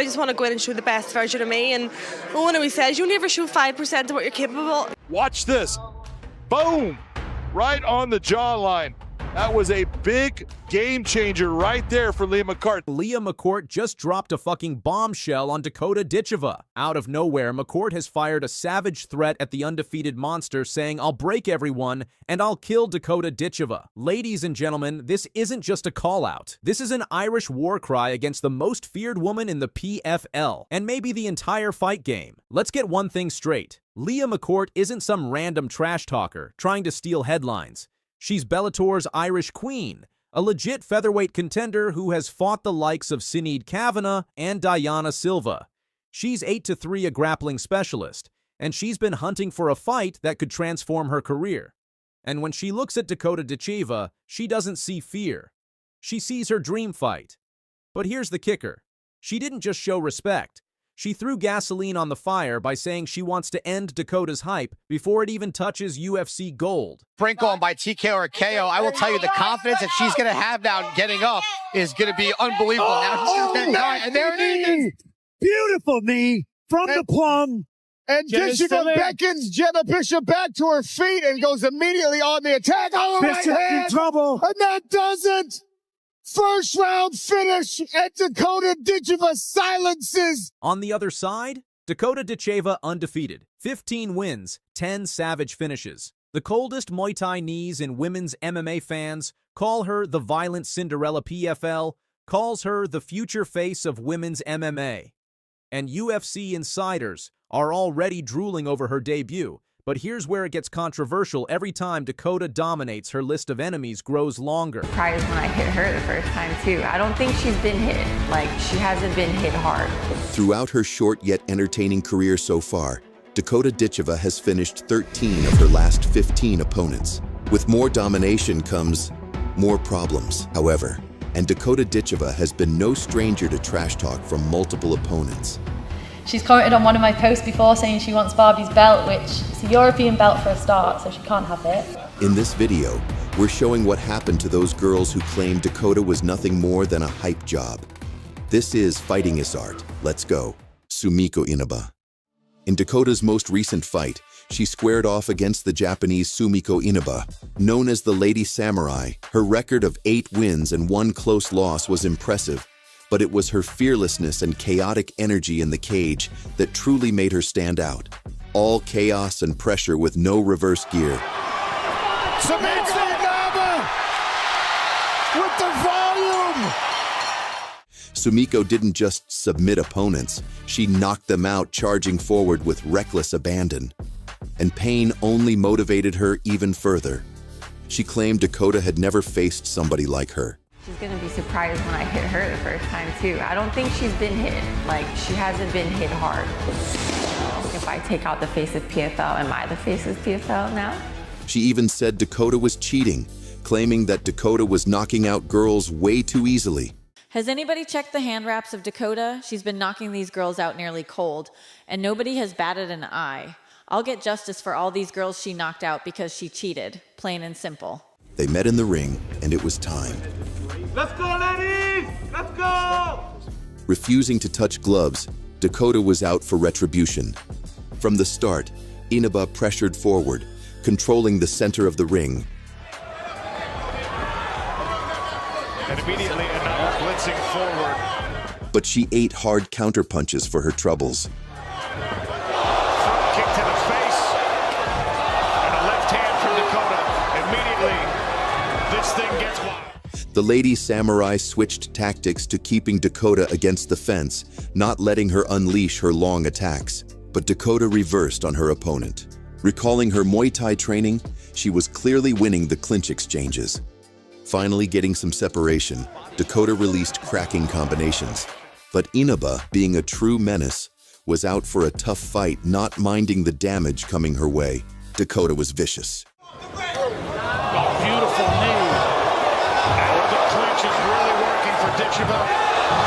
I just want to go in and show the best version of me. And Owen always says, you never show 5% of what you're capable of. Watch this. Boom! Right on the jawline. That was a big game changer right there for Leah McCourt. Leah McCourt just dropped a fucking bombshell on Dakota Ditcheva. Out of nowhere, McCourt has fired a savage threat at the undefeated monster, saying, "I'll break everyone and I'll kill Dakota Ditcheva." Ladies and gentlemen, this isn't just a call-out. This is an Irish war cry against the most feared woman in the PFL, and maybe the entire fight game. Let's get one thing straight. Leah McCourt isn't some random trash talker trying to steal headlines. She's Bellator's Irish Queen, a legit featherweight contender who has fought the likes of Sinead Kavanagh and Diana Silva. She's 8-3 a grappling specialist, and she's been hunting for a fight that could transform her career. And when she looks at Dakota Ditcheva, she doesn't see fear. She sees her dream fight. But here's the kicker. She didn't just show respect. She threw gasoline on the fire by saying she wants to end Dakota's hype before it even touches UFC gold. Sprinkle by TKO or KO, I will tell you the confidence that she's going to have now getting up is going to be unbelievable. And there it is. Beautiful knee from the plum. And Jessica beckons Jenna Bishop back to her feet and goes immediately on the attack. Oh, Bishop in trouble. And that does it. First round finish, and Dakota Ditcheva silences. On the other side, Dakota Ditcheva undefeated. 15 wins, 10 savage finishes. The coldest Muay Thai knees in women's MMA fans call her the violent Cinderella PFL, calls her the future face of women's MMA. And UFC insiders are already drooling over her debut. But here's where it gets controversial. Every time Dakota dominates, her list of enemies grows longer. Surprised when I hit her the first time, too. I don't think she's been hit. Like, she hasn't been hit hard. Throughout her short yet entertaining career so far, Dakota Ditcheva has finished 13 of her last 15 opponents. With more domination comes more problems, however. And Dakota Ditcheva has been no stranger to trash talk from multiple opponents. She's commented on one of my posts before saying she wants Barbie's belt, which is a European belt for a start, so she can't have it. In this video, we're showing what happened to those girls who claimed Dakota was nothing more than a hype job. This is Fighting is Art. Let's go. Sumiko Inaba. In Dakota's most recent fight, she squared off against the Japanese Sumiko Inaba. Known as the Lady Samurai, her record of 8 wins and 1 close loss was impressive. But it was her fearlessness and chaotic energy in the cage that truly made her stand out. All chaos and pressure with no reverse gear. Sumiko Inaba with the volume! Sumiko didn't just submit opponents, she knocked them out, charging forward with reckless abandon. And pain only motivated her even further. She claimed Dakota had never faced somebody like her. She's going to be surprised when I hit her the first time, too. I don't think she's been hit. Like, she hasn't been hit hard. If I take out the face of PFL, am I the face of PFL now? She even said Dakota was cheating, claiming that Dakota was knocking out girls way too easily. Has anybody checked the hand wraps of Dakota? She's been knocking these girls out nearly cold, and nobody has batted an eye. I'll get justice for all these girls she knocked out because she cheated, plain and simple. They met in the ring, and it was time. Let's go, ladies! Let's go! Refusing to touch gloves, Dakota was out for retribution. From the start, Inaba pressured forward, controlling the center of the ring. And immediately another blitzing forward. But she ate hard counterpunches for her troubles. Front kick to the face. And a left hand from Dakota. Immediately, this thing gets wild. The Lady Samurai switched tactics to keeping Dakota against the fence, not letting her unleash her long attacks. But Dakota reversed on her opponent. Recalling her Muay Thai training, she was clearly winning the clinch exchanges. Finally getting some separation, Dakota released cracking combinations. But Inaba, being a true menace, was out for a tough fight, not minding the damage coming her way. Dakota was vicious. Oh, beautiful knee. And the clinch is really working for Ditcheva.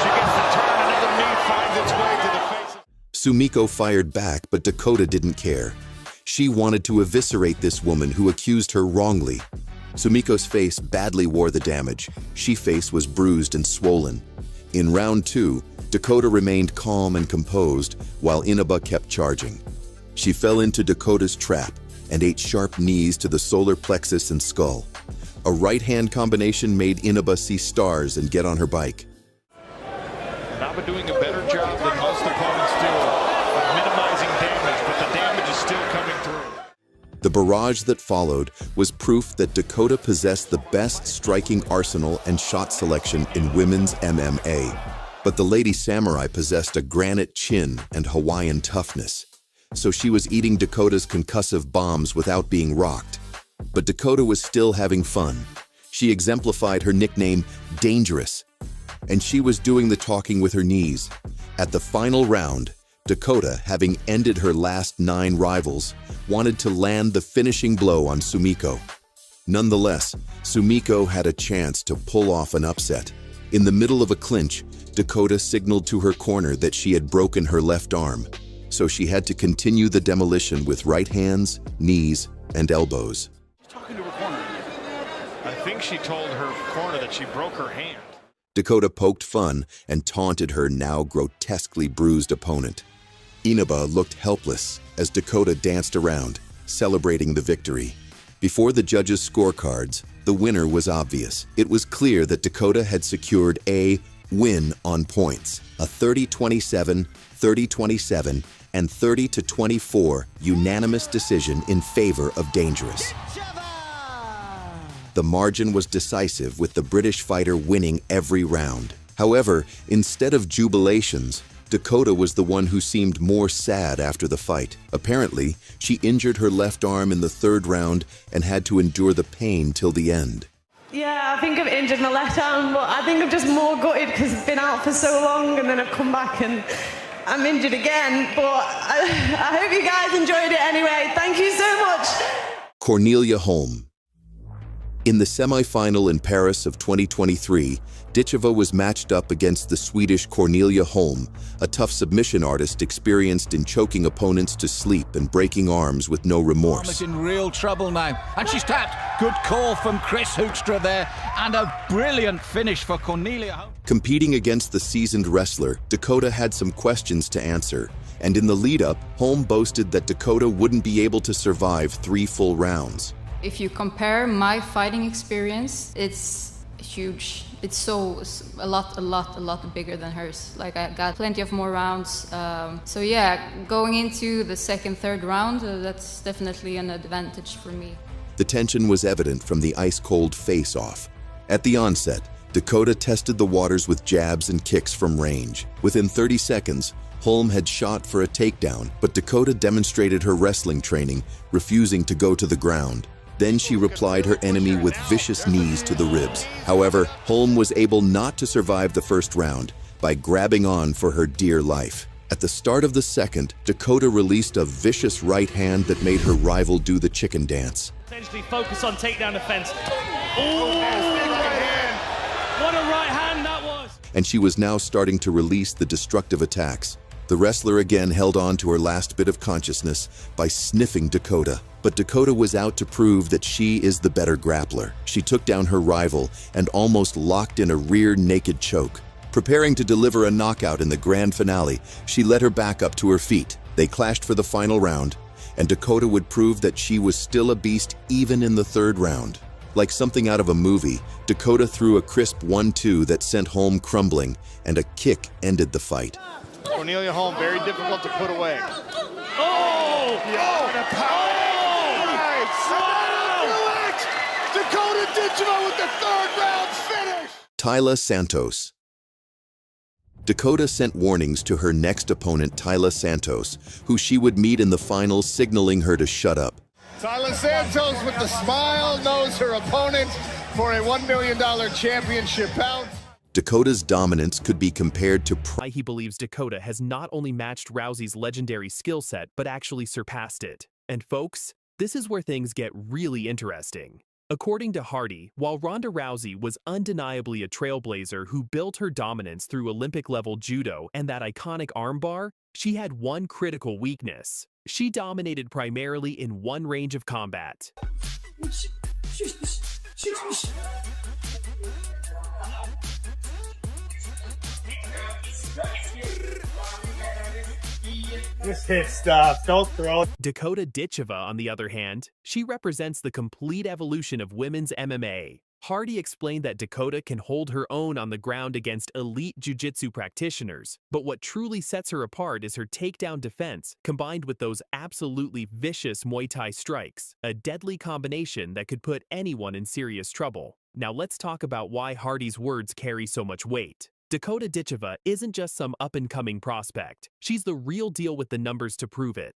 She gets the turn, another knee finds its way to the face. Sumiko fired back, but Dakota didn't care. She wanted to eviscerate this woman who accused her wrongly. Sumiko's face badly wore the damage. She face was bruised and swollen. In round 2, Dakota remained calm and composed while Inaba kept charging. She fell into Dakota's trap and ate sharp knees to the solar plexus and skull. A right-hand combination made Inaba see stars and get on her bike. Inaba doing a better job than most opponents do of minimizing damage, but the damage is still coming through. The barrage that followed was proof that Dakota possessed the best striking arsenal and shot selection in women's MMA. But the Lady Samurai possessed a granite chin and Hawaiian toughness, so she was eating Dakota's concussive bombs without being rocked. But Dakota was still having fun. She exemplified her nickname, Dangerous, and she was doing the talking with her knees. At the final round, Dakota, having ended her last 9 rivals, wanted to land the finishing blow on Sumiko. Nonetheless, Sumiko had a chance to pull off an upset. In the middle of a clinch, Dakota signaled to her corner that she had broken her left arm, so she had to continue the demolition with right hands, knees, and elbows. Talking to her corner. I think she told her corner that she broke her hand. Dakota poked fun and taunted her now grotesquely bruised opponent. Inaba looked helpless as Dakota danced around, celebrating the victory. Before the judges' scorecards, the winner was obvious. It was clear that Dakota had secured a win on points, a 30-27, 30-27, and 30-24 unanimous decision in favor of Dangerous. The margin was decisive, with the British fighter winning every round. However, instead of jubilations, Dakota was the one who seemed more sad after the fight. Apparently, she injured her left arm in the 3rd round and had to endure the pain till the end. Yeah, I think I've injured my left arm, but I think I'm just more gutted because I've been out for so long and then I've come back and I'm injured again. But I hope you guys enjoyed it anyway. Thank you so much. Cornelia Holm. In the semi-final in Paris of 2023, Ditcheva was matched up against the Swedish Cornelia Holm, a tough submission artist experienced in choking opponents to sleep and breaking arms with no remorse. Is in real trouble now, and she's tapped. Good call from Chris Hoekstra there, and a brilliant finish for Cornelia Holm. Competing against the seasoned wrestler, Dakota had some questions to answer, and in the lead-up, Holm boasted that Dakota wouldn't be able to survive 3 full rounds. If you compare my fighting experience, it's huge. It's a lot bigger than hers. Like, I got plenty of more rounds. So yeah, going into the 2nd, 3rd round, that's definitely an advantage for me. The tension was evident from the ice-cold face-off. At the onset, Dakota tested the waters with jabs and kicks from range. Within 30 seconds, Holm had shot for a takedown, but Dakota demonstrated her wrestling training, refusing to go to the ground. Then she replied her enemy with vicious knees to the ribs. However, Holm was able not to survive the 1st round by grabbing on for her dear life. At the start of the 2nd, Dakota released a vicious right hand that made her rival do the chicken dance. Essentially focus on takedown defense. Oh, what a right hand that was! And she was now starting to release the destructive attacks. The wrestler again held on to her last bit of consciousness by sniffing Dakota. But Dakota was out to prove that she is the better grappler. She took down her rival and almost locked in a rear naked choke. Preparing to deliver a knockout in the grand finale, she led her back up to her feet. They clashed for the final round, and Dakota would prove that she was still a beast even in the 3rd round. Like something out of a movie, Dakota threw a crisp 1-2 that sent Holm crumbling, and a kick ended the fight. Cornelia Holm, very difficult to put away. Oh! Yeah, and a power. Wow! Dakota Ditcheva with the 3rd round finish! Taila Santos. Dakota sent warnings to her next opponent, Taila Santos, who she would meet in the final, signaling her to shut up. Taila Santos with the smile knows her opponent for a $1 million championship bout. Dakota's dominance could be compared to why he believes Dakota has not only matched Rousey's legendary skill set, but actually surpassed it. And folks, this is where things get really interesting. According to Hardy, while Ronda Rousey was undeniably a trailblazer who built her dominance through Olympic-level judo and that iconic armbar, she had one critical weakness. She dominated primarily in one range of combat. Just hit stuff. Don't throw it. Dakota Ditcheva, on the other hand, she represents the complete evolution of women's MMA. Hardy explained that Dakota can hold her own on the ground against elite jiu-jitsu practitioners, but what truly sets her apart is her takedown defense combined with those absolutely vicious Muay Thai strikes, a deadly combination that could put anyone in serious trouble. Now let's talk about why Hardy's words carry so much weight. Dakota Ditcheva isn't just some up-and-coming prospect. She's the real deal with the numbers to prove it.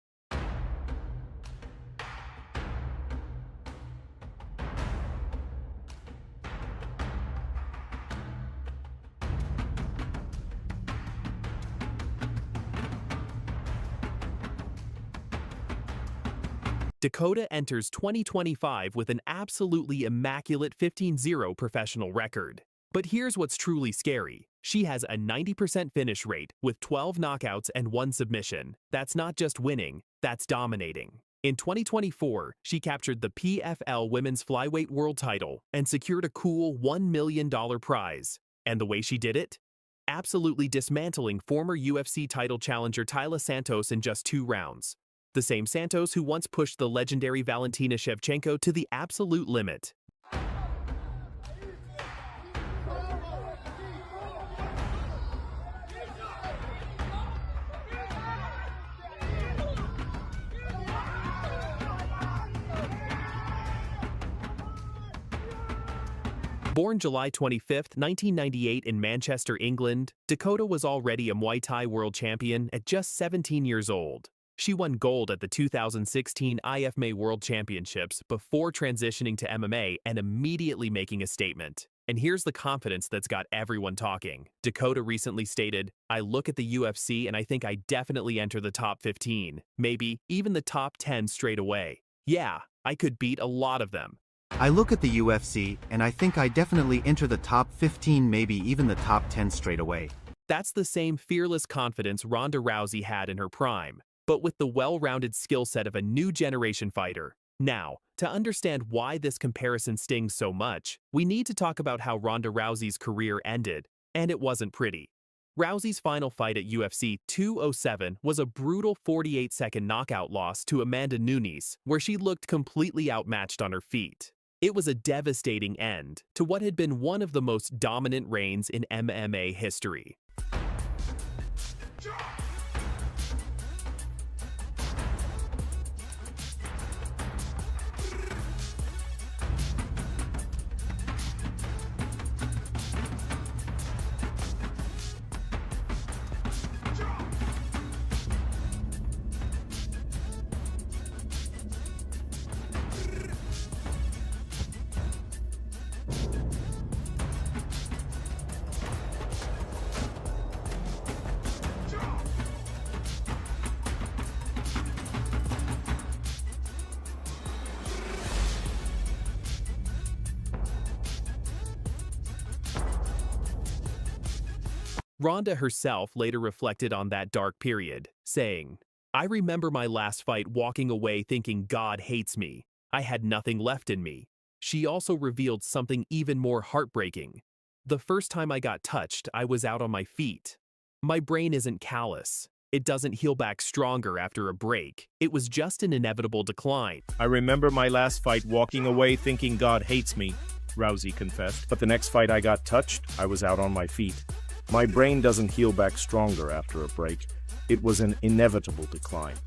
Dakota enters 2025 with an absolutely immaculate 15-0 professional record. But here's what's truly scary. She has a 90% finish rate with 12 knockouts and 1 submission. That's not just winning, that's dominating. In 2024, she captured the PFL Women's Flyweight World title and secured a cool $1 million prize. And the way she did it? Absolutely dismantling former UFC title challenger Taila Santos in just 2 rounds. The same Santos who once pushed the legendary Valentina Shevchenko to the absolute limit. Born July 25, 1998 in Manchester, England, Dakota was already a Muay Thai world champion at just 17 years old. She won gold at the 2016 IFMA World Championships before transitioning to MMA and immediately making a statement. And here's the confidence that's got everyone talking. Dakota recently stated, "I look at the UFC and I think I definitely enter the top 15, maybe even the top 10 straight away. Yeah, I could beat a lot of them." I look at the UFC and I think I definitely enter the top 15, maybe even the top 10 straight away. That's the same fearless confidence Ronda Rousey had in her prime, but with the well-rounded skill set of a new generation fighter. Now, to understand why this comparison stings so much, we need to talk about how Ronda Rousey's career ended, and it wasn't pretty. Rousey's final fight at UFC 207 was a brutal 48-second knockout loss to Amanda Nunes, where she looked completely outmatched on her feet. It was a devastating end to what had been one of the most dominant reigns in MMA history. Ronda herself later reflected on that dark period, saying, "I remember my last fight walking away thinking God hates me. I had nothing left in me." She also revealed something even more heartbreaking. "The first time I got touched, I was out on my feet. My brain isn't callous. It doesn't heal back stronger after a break. It was just an inevitable decline." "I remember my last fight walking away thinking God hates me," Rousey confessed. "But the next fight I got touched, I was out on my feet. My brain doesn't heal back stronger after a break. It was an inevitable decline."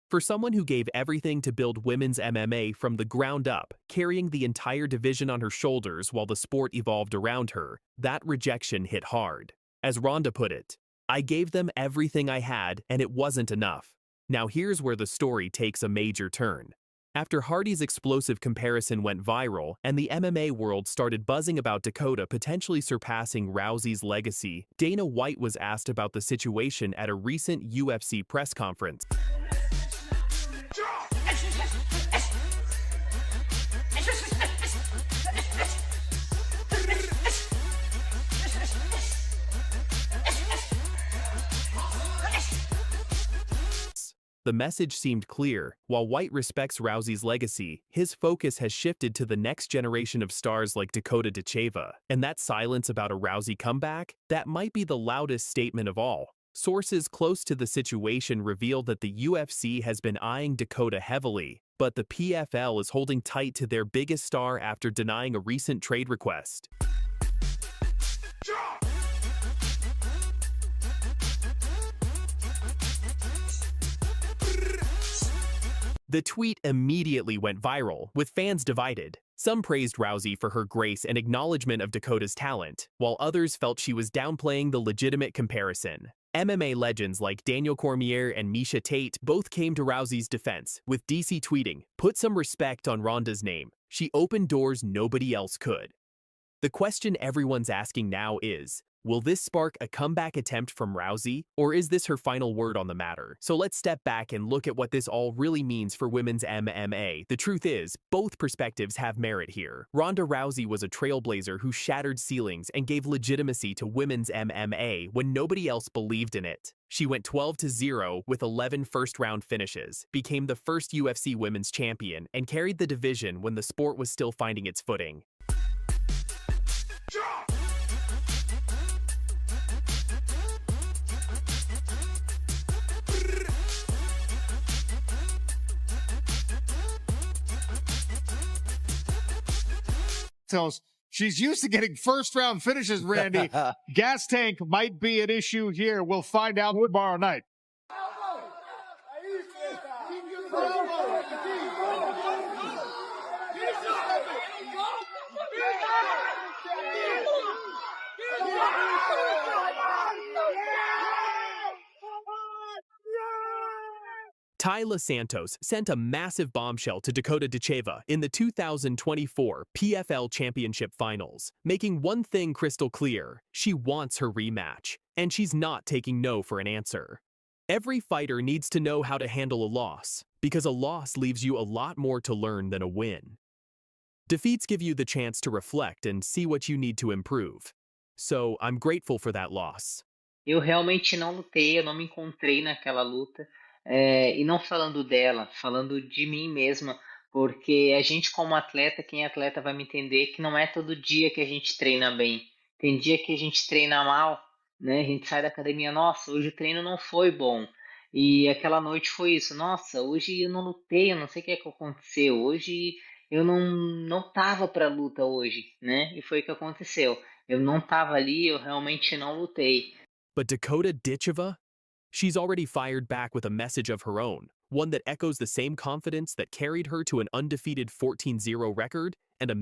For someone who gave everything to build women's MMA from the ground up, carrying the entire division on her shoulders while the sport evolved around her, that rejection hit hard. As Ronda put it, "I gave them everything I had, and it wasn't enough." Now here's where the story takes a major turn. After Hardy's explosive comparison went viral and the MMA world started buzzing about Dakota potentially surpassing Rousey's legacy, Dana White was asked about the situation at a recent UFC press conference. The message seemed clear. While White respects Rousey's legacy, his focus has shifted to the next generation of stars like Dakota Ditcheva. And that silence about a Rousey comeback, that might be the loudest statement of all. Sources close to the situation reveal that the UFC has been eyeing Dakota heavily, but the PFL is holding tight to their biggest star after denying a recent trade request. The tweet immediately went viral, with fans divided. Some praised Rousey for her grace and acknowledgement of Dakota's talent, while others felt she was downplaying the legitimate comparison. MMA legends like Daniel Cormier and Miesha Tate both came to Rousey's defense, with DC tweeting, "Put some respect on Ronda's name. She opened doors nobody else could." The question everyone's asking now is, will this spark a comeback attempt from Rousey, or is this her final word on the matter? So let's step back and look at what this all really means for women's MMA. The truth is, both perspectives have merit here. Ronda Rousey was a trailblazer who shattered ceilings and gave legitimacy to women's MMA when nobody else believed in it. She went 12-0 with 11 first-round finishes, became the first UFC women's champion, and carried the division when the sport was still finding its footing. She's used to getting first-round finishes, Randy. Gas tank might be an issue here. We'll find out tomorrow night. Taila Santos sent a massive bombshell to Dakota Ditcheva in the 2024 PFL Championship Finals, making one thing crystal clear: she wants her rematch, and she's not taking no for an answer. Every fighter needs to know how to handle a loss, because a loss leaves you a lot more to learn than a win. Defeats give you the chance to reflect and see what you need to improve. So I'm grateful for that loss. Eu realmente não lutei, eu não me encontrei naquela luta. E não falando dela, falando de mim mesma, porque a gente como atleta, quem é atleta vai me entender que não é todo dia que a gente treina bem. Tem dia que a gente treina mal, né? A gente sai da academia, nossa, hoje o treino não foi bom. E aquela noite foi isso, nossa, hoje eu não lutei, eu não sei o que é que aconteceu, hoje eu não tava pra luta hoje, né? E foi o que aconteceu. Eu não tava ali, eu realmente não lutei. But Dakota Ditcheva? She's already fired back with a message of her own, one that echoes the same confidence that carried her to an undefeated 14-0 record and a